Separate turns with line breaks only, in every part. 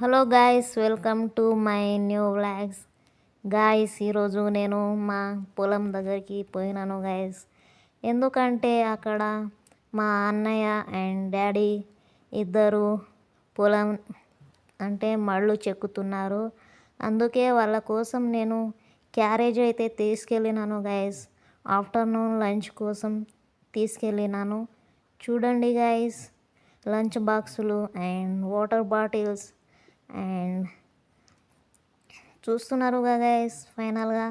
Hello guys, welcome to my new vlogs. Guys, ఈరోజు నేను మా పొలం దగ్గరికి పోయినాను గాయ్స్. ఎందుకంటే అక్కడ మా అన్నయ్య అండ్ డాడీ ఇద్దరు పొలం అంటే మళ్ళు చెక్కుతున్నారు. అందుకే వాళ్ళ కోసం నేను క్యారేజ్ అయితే తీసుకెళ్ళినాను గాయ్స్. ఆఫ్టర్నూన్ లంచ్ కోసం తీసుకెళ్ళినాను. చూడండి గాయ్స్, లంచ్ బాక్సులు అండ్ వాటర్ బాటిల్స్ అండ్ చూస్తున్నారుగా గైస్, ఫైనల్గా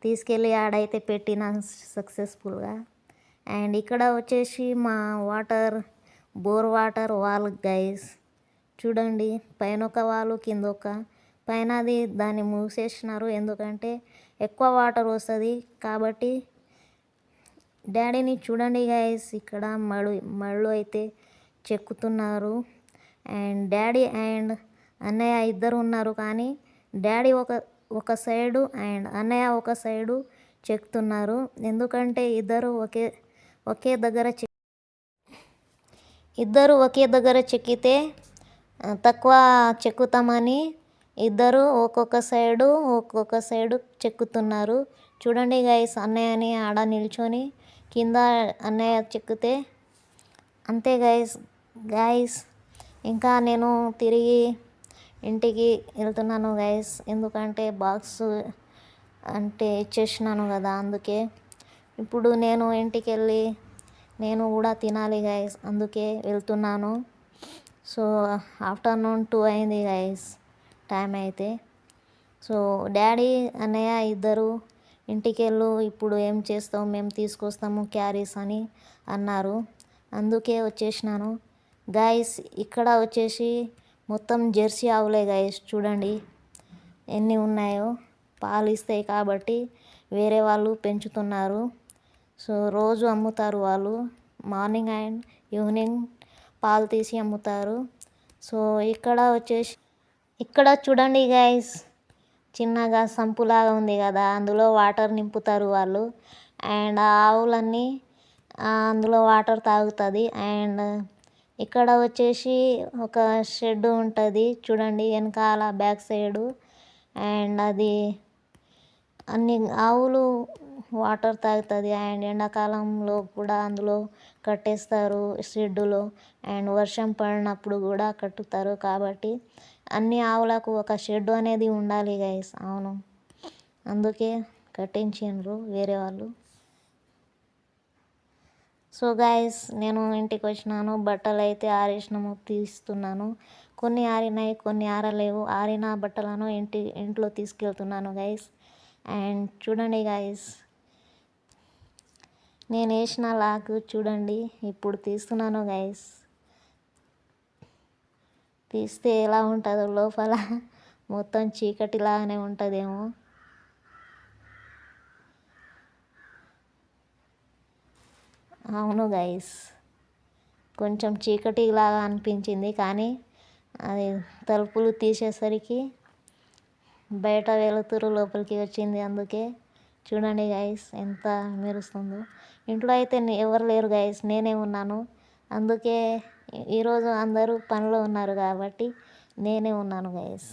తీసుకెళ్ళి ఆడైతే పెట్టిన సక్సెస్ఫుల్గా. అండ్ ఇక్కడ వచ్చేసి మా బోర్ వాటర్ వాల్ గైస్. చూడండి, పైన ఒక వాలు కింద ఒక, పైనది దాన్ని మూసేసినారు ఎందుకంటే ఎక్కువ వాటర్ వస్తుంది కాబట్టి. డాడీని చూడండి గైస్, ఇక్కడ మళ్ళు అయితే చెక్కుతున్నారు. అండ్ డాడీ అండ్ అన్నయ్య ఇద్దరు ఉన్నారు, కానీ డాడీ ఒక సైడు అండ్ అన్నయ్య ఒక సైడు చెక్కుతున్నారు. ఎందుకంటే ఇద్దరు ఒకే దగ్గర చెక్కితే తక్కువ చెక్కుతామని ఇద్దరు ఒక్కొక్క సైడు చెక్కుతున్నారు. చూడండి గైస్, అన్నయ్యని ఆడ నిల్చొని కింద అన్నయ్య చెక్కితే అంతే గైస్. ఇంకా నేను తిరిగి ఇంటికి వెళ్తున్నాను గైస్, ఎందుకంటే బాక్స్ అంటే ఇచ్చేసినాను కదా, అందుకే. ఇప్పుడు నేను ఇంటికి వెళ్ళి నేను కూడా తినాలి గైస్, అందుకే వెళ్తున్నాను. సో ఆఫ్టర్నూన్ 2 అయింది గైస్ టైం అయితే. సో డాడీ అన్నయ్య ఇద్దరు ఇంటికి వెళ్ళు, ఇప్పుడు ఏం చేస్తావు, మేము తీసుకొస్తాము క్యారీస్ అని అన్నారు. అందుకే వచ్చేసినాను గైస్. ఇక్కడ వచ్చేసి మొత్తం జెర్సీ ఆవులే గైస్. చూడండి ఎన్ని ఉన్నాయో. పాలు ఇస్తాయి కాబట్టి వేరే వాళ్ళు పెంచుతున్నారు. సో రోజు అమ్ముతారు వాళ్ళు, మార్నింగ్ అండ్ ఈవినింగ్ పాలు తీసి అమ్ముతారు. సో ఇక్కడ చూడండి గైస్, చిన్నగా సంపులాగా ఉంది కదా, అందులో వాటర్ నింపుతారు వాళ్ళు. అండ్ ఆ ఆవులన్నీ అందులో వాటర్ తాగుతుంది. అండ్ ఇక్కడ వచ్చేసి ఒక షెడ్ ఉంటుంది చూడండి, వెనకాల బ్యాక్ సైడు. అండ్ అది అన్ని ఆవులు వాటర్ తాగుతుంది. అండ్ ఎండాకాలంలో కూడా అందులో కట్టేస్తారు షెడ్డులో. అండ్ వర్షం పడినప్పుడు కూడా కట్టుతారు కాబట్టి అన్ని ఆవులకు ఒక షెడ్ అనేది ఉండాలి గైస్. అవును, అందుకే కట్టించిండ్రు వేరే వాళ్ళు. సో గైస్, నేను ఇంటికి వచ్చినాను. బట్టలు అయితే ఆరేసినాము, తీస్తున్నాను. కొన్ని ఆరినాయి, కొన్ని ఆరలేవు. ఆరిన బట్టలను ఇంట్లో తీసుకెళ్తున్నాను గైస్. అండ్ చూడండి గైస్, నేను వేసిన లాక్ చూడండి, ఇప్పుడు తీస్తున్నాను గైస్. తీస్తే ఎలా ఉంటుందో లోపల మొత్తం చీకటిలాగానే ఉంటుందేమో. అవును గైస్, కొంచెం చీకటిలాగా అనిపించింది, కానీ అది తలుపులు తీసేసరికి బయట వెలుతురు లోపలికి వచ్చింది. అందుకే చూడండి గైస్ ఎంత మెరుస్తుందో. ఇంట్లో అయితే ఎవరు లేరు గైస్, నేనే ఉన్నాను. అందుకే ఈరోజు అందరూ పనిలో ఉన్నారు కాబట్టి నేనే ఉన్నాను గైస్.